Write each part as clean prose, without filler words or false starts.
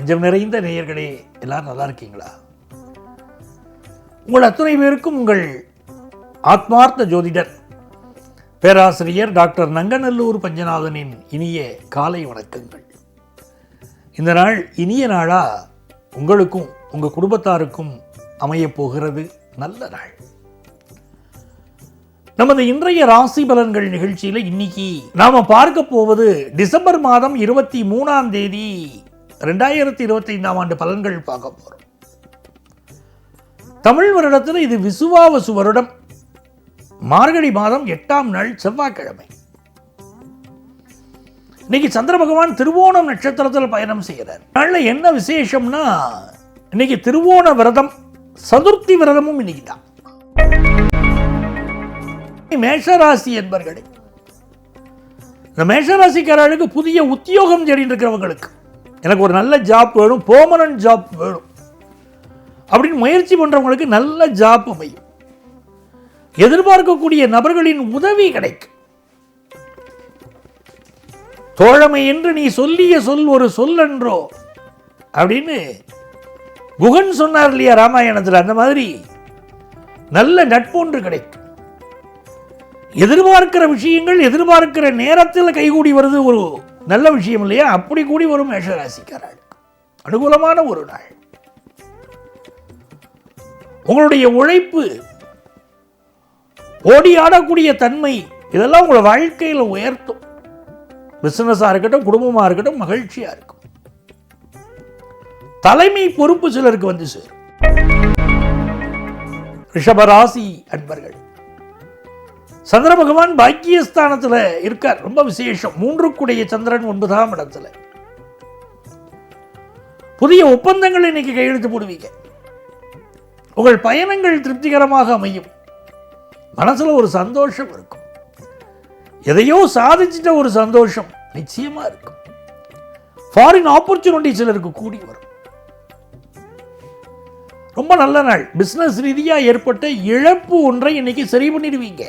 நெஞ்சம் நிறைந்த நேயர்களே, எல்லாரும் நல்லா இருக்கீங்களா? உங்கள் அத்தனை பேருக்கும் உங்கள் ஆத்மார்த்த ஜோதிடர் பேராசிரியர் டாக்டர் நங்கநல்லூர் பஞ்சநாதனின் இனிய காலை வணக்கங்கள். இந்த நாள் இனிய நாளா உங்களுக்கும் உங்கள் குடும்பத்தாருக்கும் அமையப் போகிறது. நல்ல நாள். நமது இன்றைய ராசி பலன்கள் நிகழ்ச்சியில் இன்னைக்கு நாம பார்க்க போவது டிசம்பர் மாதம் 23ஆம் தேதி 2025ஆம் ஆண்டு பலன்கள் பார்க்க போறோம். தமிழ் வருடத்தில் இது விசுவாவசு வருடம், மார்கழி மாதம் 8ஆம் நாள் செவ்வாய்க்கிழமை. இன்னைக்கு சந்திர பகவான் திருவோணம் நட்சத்திரத்தில் பயணம் செய்கிறார். நாள்ல என்ன விசேஷம்னா, இன்னைக்கு திருவோண விரதம், சதுர்த்தி விரதமும் இன்னைக்கு தான். மேஷராசி என்பர்களே, இந்த மேஷராசிக்காரர்களுக்கு புதிய உத்தியோகம் தேடி இருக்கிறவங்களுக்கு, எனக்கு ஒரு நல்ல ஜாப் வேணும், பெர்மனன்ட் ஜாப் வேணும் அப்படின்னு முயற்சி பண்றவங்களுக்கு நல்ல ஜாப் அமையும். எதிர்பார்க்கக்கூடிய நபர்களின் உதவி கிடைக்கும். தோழமை என்று நீ சொல்லிய சொல் ஒரு சொல்லன்றோ அப்படின்னு குகன் சொன்னார் இல்லையா ராமாயணத்தில், அந்த மாதிரி நல்ல நட்பொன்று கிடைக்கும். எதிர்பார்க்கிற விஷயங்கள் எதிர்பார்க்கிற நேரத்தில் கைகூடி வருது, ஒரு நல்ல விஷயம் இல்லையா? அப்படி கூடி வரும் மேஷராசிக்காரர்கள். அனுகூலமான ஒரு நாள். உங்களுடைய உழைப்பு, ஓடி ஆடக்கூடிய தன்மை, இதெல்லாம் உங்களை வாழ்க்கையில் உயர்த்தும். பிசினஸா இருக்கட்டும், குடும்பமா இருக்கட்டும், மகிழ்ச்சியா இருக்கும். தலைமை பொறுப்பு சிலருக்கு வந்து சேரும். ரிஷபராசி அன்பர்கள், சந்திர பகவான் பாக்கியஸ்தானத்தில் இருக்கார். ரொம்ப விசேஷம். 3 சந்திரன் 9ஆம் இடத்துல. புதிய ஒப்பந்தங்கள் இன்னைக்கு கையெழுத்து போடுவீங்க. உங்கள் பயணங்கள் திருப்திகரமாக அமையும். மனசுல ஒரு சந்தோஷம் இருக்கும். எதையோ சாதிச்சிட்ட ஒரு சந்தோஷம் நிச்சயமா இருக்கும். ஃபாரின் ஆப்பர்ச்சுனிட்டி சிலருக்கு கூடி வரும். ரொம்ப நல்ல நாள். பிசினஸ் ரீதியா ஏற்பட்ட இழப்பு ஒன்றை இன்னைக்கு சரி பண்ணிடுவீங்க.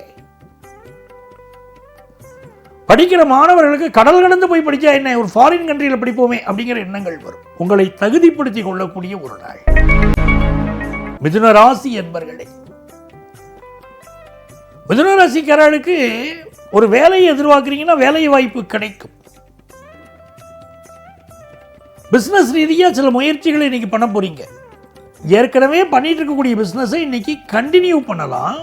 படிக்கிற மாணவர்களுக்கு கடல் கடந்து போய் படிச்சா என்ன, ஒரு ஃபாரின் கண்ட்ரியில் படிப்போமே அப்படிங்கிற எண்ணங்கள் வரும். உங்களை தகுதிப்படுத்திக் கொள்ளக்கூடிய ஒரு நாள். மிதுன ராசி என்பர்களே, மிதுன ராசிக்காரர்களுக்கு ஒரு வேலையை எதிர்பார்க்கிறீங்கன்னா வேலை வாய்ப்பு கிடைக்கும். பிசினஸ் ரீதியா சில முயற்சிகளை இன்னைக்கு பண்ண போறீங்க. ஏற்கனவே பண்ணிட்டு இருக்கக்கூடிய பிசினஸை இன்னைக்கு கண்டினியூ பண்ணலாம்.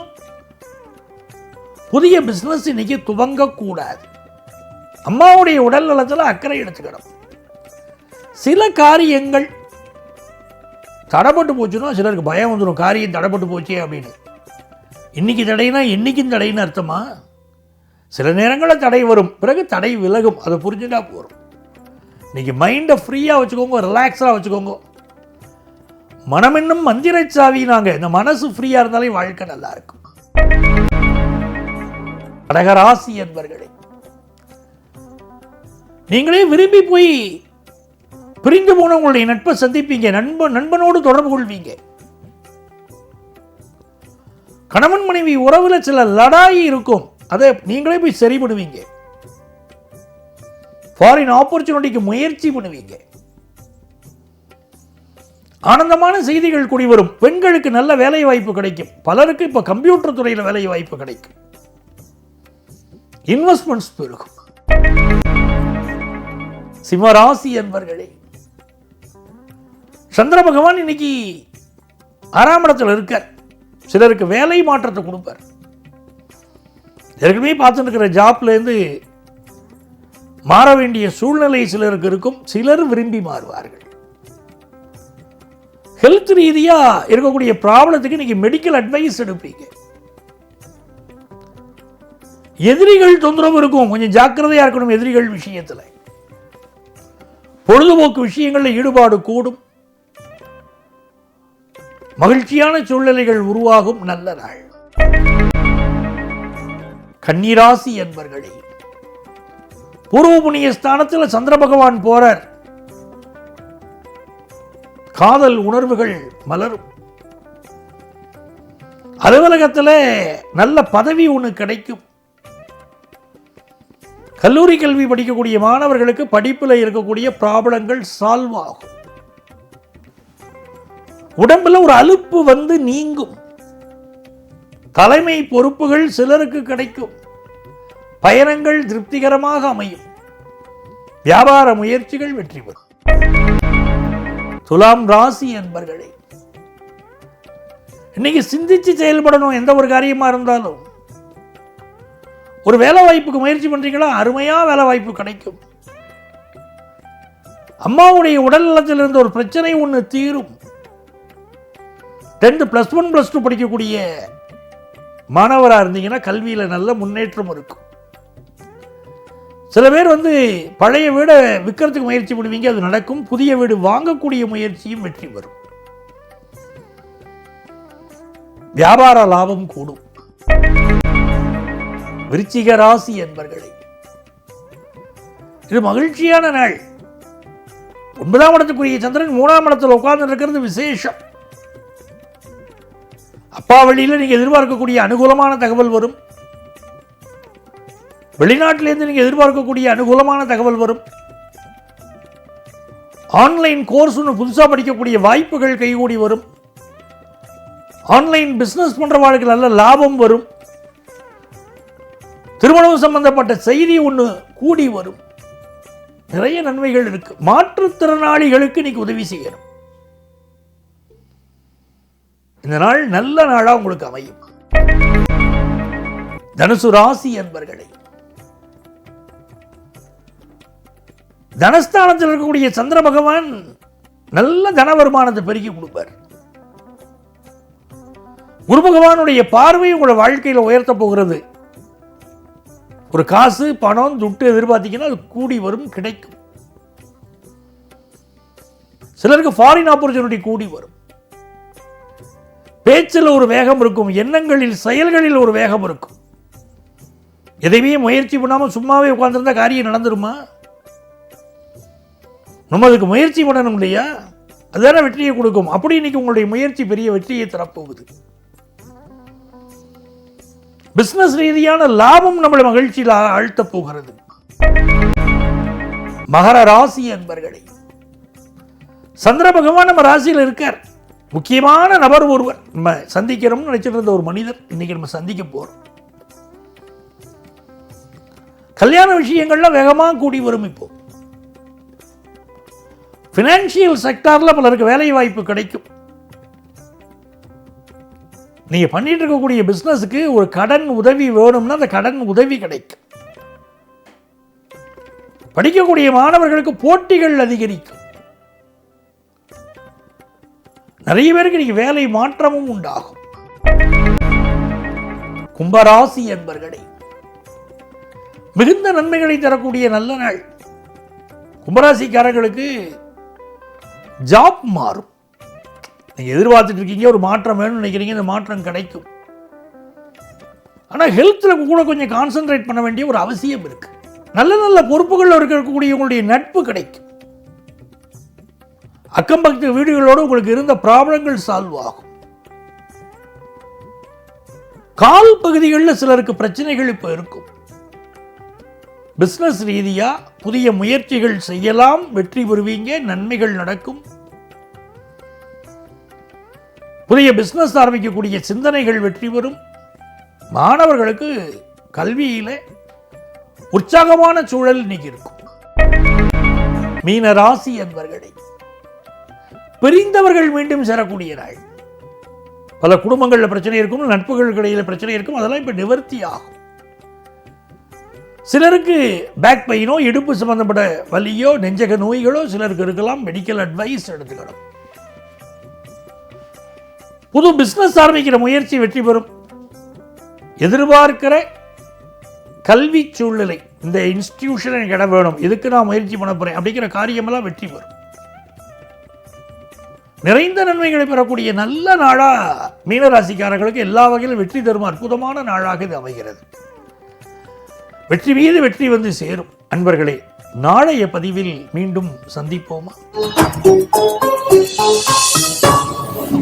புதிய பிசினஸ் இன்னைக்கு துவங்கக்கூடாது. அம்மாவுடைய உடல் நலத்தில் அக்கறை எடுத்துக்கணும். சில காரியங்கள் தடைப்பட்டு போச்சுன்னா சிலருக்கு பயம் வந்துடும். காரியம் தடைப்பட்டு போச்சே அப்படின்னு. இன்னைக்கு தடைனா இன்னைக்கும் தடைன்னு அர்த்தமா? சில நேரங்களில் தடை வரும், பிறகு தடை விலகும். அதை புரிஞ்சுட்டா போகிறோம். இன்னைக்கு மைண்டை ஃப்ரீயாக வச்சுக்கோங்க, ரிலாக்ஸாக வச்சுக்கோங்க. மனம் என்னும் மந்திர சாவினாங்க. இந்த மனசு ஃப்ரீயாக இருந்தாலே வாழ்க்கை நல்லா இருக்கும். கடகராசி என்பர்களே, நீங்களே விரும்பி போய் பிரிந்து போன உங்களுடைய நட்பை சந்திப்பீங்க. நண்பனோடு தொடர்பு கொள்வீங்க. கணவன் மனைவி உறவுல சில லடாயி இருக்கும், அதை நீங்களே போய் சரி பண்ணுவீங்க. ஃபாரின் ஆப்பர்ச்சுனிட்டிக்கு முயற்சி பண்ணுவீங்க. ஆனந்தமான செய்திகள் கூடி வரும். பெண்களுக்கு நல்ல வேலை வாய்ப்பு கிடைக்கும். பலருக்கு இப்ப கம்ப்யூட்டர் துறையில் வேலை வாய்ப்பு கிடைக்கும். இன்வெஸ்ட்மெண்ட்ஸ் பெருகும். சிம்மராசி என்பர்களே, சந்திர பகவான் இன்னைக்கு 6ஆம் இடத்துல இருக்கார். சிலருக்கு வேலை மாற்றத்தை கொடுப்பார். ஏற்கனவே பார்த்துட்டு இருக்கிற ஜாப்ல இருந்து மாற வேண்டிய சூழ்நிலை சிலருக்கு இருக்கும். சிலர் விரும்பி மாறுவார்கள். ஹெல்த் ரீதியா இருக்கக்கூடிய ப்ராப்ளத்துக்கு இன்னைக்கு மெடிக்கல் அட்வைஸ் எடுப்பீங்க. எதிரிகள் தொந்தரவு இருக்கும், கொஞ்சம் ஜாக்கிரதையா இருக்கணும் எதிரிகள் விஷயத்தில். பொழுதுபோக்கு விஷயங்களில் ஈடுபாடு கூடும். மகிழ்ச்சியான சூழ்நிலைகள் உருவாகும். நல்ல நாள். கன்னிராசி என்பர்களே, பூர்வ புண்ணிய ஸ்தானத்தில் சந்திர பகவான் போறார். காதல் உணர்வுகள் மலரும். அலுவலகத்தில் நல்ல பதவி ஒன்று கிடைக்கும். கல்லூரி கல்வி படிக்கக்கூடிய மாணவர்களுக்கு படிப்பில் இருக்கக்கூடிய ப்ராப்ளங்கள் சால்வ் ஆகும். உடம்புல ஒரு அலுப்பு வந்து நீங்கும். தலைமை பொறுப்புகள் சிலருக்கு கிடைக்கும். பயணங்கள் திருப்திகரமாக அமையும். வியாபார முயற்சிகள் வெற்றி பெறும். துலாம் ராசி என்பர்களே, இன்னைக்கு சிந்திச்சு செயல்படணும். எந்த ஒரு காரியமா இருந்தாலும் ஒரு வேலை வாய்ப்புக்கு முயற்சி பண்றீங்களா, அருமையா வேலை வாய்ப்பு கிடைக்கும். அம்மாவுடைய உடல் நலத்தில் இருந்த ஒரு பிரச்சனை ஒன்று தீரும். 10th +1 +2 படிக்கக்கூடிய மாணவராக இருந்தீங்கன்னா கல்வியில் நல்ல முன்னேற்றம் இருக்கும். சில பேர் பழைய வீடை விற்கிறதுக்கு முயற்சி பண்ணுவீங்க, அது நடக்கும். புதிய வீடு வாங்கக்கூடிய முயற்சியும் வெற்றி வரும். வியாபார லாபம் கூடும். விருச்சிக ராசி என்பர்களே, இது மகிழ்ச்சியான நாள். 9ஆம் இடத்துக்குரிய சந்திரன் 3ஆம் இடத்தில் உட்கார்ந்து இருக்கிறது விசேஷம். அப்பா வழியில் நீங்க எதிர்பார்க்கக்கூடிய அனுகூலமான தகவல் வரும். வெளிநாட்டிலிருந்து நீங்க எதிர்பார்க்கக்கூடிய அனுகூலமான தகவல் வரும். ஆன்லைன் கோர்ஸ் ஒன்று புதுசாக படிக்கக்கூடிய வாய்ப்புகள் கைகூடி வரும். ஆன்லைன் பிசினஸ் பண்றவர்களுக்கு நல்ல லாபம் வரும். திருமணம் சம்பந்தப்பட்ட செய்தி ஒன்று கூடி வரும். நிறைய நன்மைகள் இருக்கு. மாற்றுத்திறனாளிகளுக்கு இன்னைக்கு உதவி செய்யணும். இந்த நாள் நல்ல நாளா உங்களுக்கு அமையும். தனுசு ராசி என்பர்களே, தனஸ்தானத்தில் இருக்கக்கூடிய சந்திர பகவான் நல்ல தன வருமானத்தை பெருக்கி கொடுப்பார். குரு பகவானுடைய பார்வை உங்களோட வாழ்க்கையில் உயர்த்த போகிறது. ஒரு காசு பணம் துட்டு எதிர்பார்த்தீங்கன்னா அது கூடி வரும், கிடைக்கும். சிலருக்கு ஃபாரின் ஆப்பர்ச்சுனிட்டி கூடி வரும். பேச்சில் ஒரு வேகம் இருக்கும். எண்ணங்களில் செயல்களில் ஒரு வேகம் இருக்கும். எதையுமே முயற்சி பண்ணாமல் சும்மாவே உட்கார்ந்திருந்தா காரியம் நடந்துருமா? நம்ம அதுக்கு முயற்சி பண்ணணும் இல்லையா? அதுதானே வெற்றியை கொடுக்கும். அப்படி இன்னைக்கு உங்களுடைய முயற்சி பெரிய வெற்றியை தரப்போகுது. பிசினஸ் ரீதியான லாபம் நம்மளை மகிழ்ச்சியில் ஆழ்த்த போகிறது. மகர ராசி என்பர்களே, சந்திர பகவான் நம்ம ராசியில் இருக்கார். முக்கியமான நபர் ஒருவர் நம்ம சந்திக்கிறோம்னு நினைச்சிட்டு இருந்த ஒரு மனிதர் இன்னைக்கு நம்ம சந்திக்க போறோம். கல்யாண விஷயங்கள்லாம் வேகமாக கூடி வரும். இப்போ பினான்சியல் செக்டார்ல பலருக்கு வேலை வாய்ப்பு கிடைக்கும். நீங்க பண்ணிட்டு இருக்கக்கூடிய பிசினஸுக்கு ஒரு கடன் உதவி வேணும்னா அந்த கடன் உதவி கிடைக்கும். படிக்கக்கூடிய மாணவர்களுக்கு போட்டிகள் அதிகரிக்கும். நிறைய பேருக்கு இன்னைக்கு வேலை மாற்றமும் உண்டாகும். கும்பராசி என்பர்களே, மிகுந்த நன்மைகளை தரக்கூடிய நல்ல நாள். கும்பராசிக்காரர்களுக்கு ஜாப் மாறும். நீங்க எதிர்பார்த்துட்டு இருக்கீங்க, ஒரு மாற்றம் வேணும்னு நினைக்கிறீங்க, இந்த மாற்றம் கிடைக்கும். ஆனா ஹெல்த்ல கூட கொஞ்சம் கான்சென்ட்ரேட் பண்ண வேண்டிய ஒரு அவசியம் இருக்கு. நல்ல நல்ல பொறுப்புகள் இருக்கக்கூடிய உங்களுடைய நட்பு கிடைக்கும். அக்கம் பக்கத்து வீடுகளோடு உங்களுக்கு இருந்த ப்ராப்ளங்கள் சால்வ் ஆகும். கால் பகுதிகளில் சிலருக்கு பிரச்சனைகள் இப்போ இருக்கும். பிசினஸ் ரீதியா புதிய முயற்சிகள் செய்யலாம், வெற்றி பெறுவீங்க, நன்மைகள் நடக்கும். புதிய பிசினஸ் ஆரம்பிக்கக்கூடிய சிந்தனைகள் வெற்றி பெறும். மாணவர்களுக்கு கல்வியில உற்சாகமான சூழல் இன்னைக்கு இருக்கும். மீன ராசி என்பர்களே, பிரிந்தவர்கள் மீண்டும் சேரக்கூடிய நாள். பல குடும்பங்களில் பிரச்சனை இருக்கும், நட்புகளுக்கு இடையில பிரச்சனை இருக்கும். அதெல்லாம் இப்ப நிவர்த்தி ஆகும். சிலருக்கு பேக் பெயினோ, இடுப்பு சம்பந்தப்பட்ட வலியோ, நெஞ்சக நோய்களோ சிலருக்கு இருக்கலாம். மெடிக்கல் அட்வைஸ் எடுத்துக்கணும். புது பிசினஸ் ஆரம்பிக்கிற முயற்சி வெற்றி பெறும். எதிர்பார்க்கிற கல்வி சூழ்நிலை, இந்த இன்ஸ்டிடியூஷன் எனக்கு இடம் வேணும், இதுக்கு நான் முயற்சி பண்ண போறேன் அப்படிங்கிற காரியமெல்லாம் வெற்றி பெறும். நிறைந்த நன்மைகளை பெறக்கூடிய நல்ல நாளா மீனராசிக்காரர்களுக்கு எல்லா வகையிலும் வெற்றி தரும் அற்புதமான நாளாக இது அமைகிறது. வெற்றி மீது வெற்றி வந்து சேரும். அன்பர்களே, நாளைய பதிவில் மீண்டும் சந்திப்போமா?